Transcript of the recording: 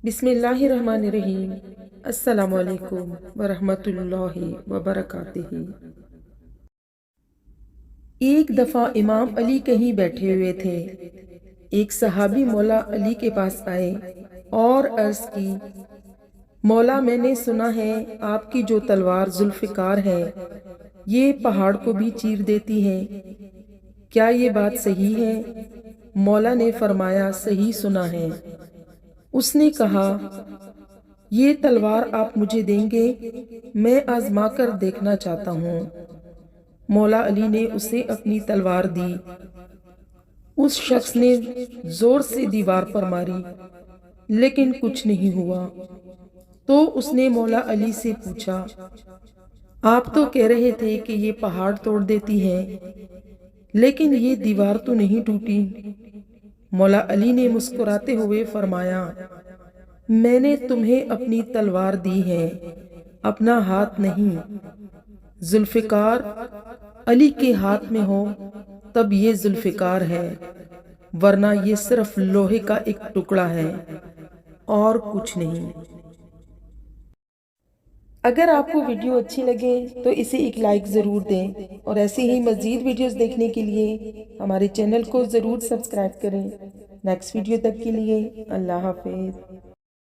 بسم اللہ الرحمن الرحیم۔ السلام علیکم ورحمۃ اللہ وبرکاتہ۔ ایک دفعہ امام علی کہیں بیٹھے ہوئے تھے۔ ایک صحابی مولا علی کے پاس آئے اور عرض کی، مولا میں نے سنا ہے آپ کی جو تلوار ذوالفقار ہے یہ پہاڑ کو بھی چیر دیتی ہے، کیا یہ بات صحیح ہے؟ مولا نے فرمایا، صحیح سنا ہے۔ اس نے کہا، یہ تلوار آپ مجھے دیں گے؟ میں آزما کر دیکھنا چاہتا ہوں۔ مولا علی نے اسے اپنی تلوار دی۔ اس شخص نے زور سے دیوار پر ماری لیکن کچھ نہیں ہوا۔ تو اس نے مولا علی سے پوچھا، آپ تو کہہ رہے تھے کہ یہ پہاڑ توڑ دیتی ہے لیکن یہ دیوار تو نہیں ٹوٹی۔ مولا علی نے مسکراتے ہوئے فرمایا، میں نے تمہیں اپنی تلوار دی ہے، اپنا ہاتھ نہیں۔ ذوالفقار علی کے ہاتھ میں ہو تب یہ ذوالفقار ہے، ورنہ یہ صرف لوہے کا ایک ٹکڑا ہے اور کچھ نہیں۔ اگر آپ کو ویڈیو اچھی لگے تو اسے ایک لائک ضرور دیں، اور ایسی ہی مزید ویڈیوز دیکھنے کے لیے ہمارے چینل کو ضرور سبسکرائب کریں۔ نیکسٹ ویڈیو تک کے لیے اللہ حافظ۔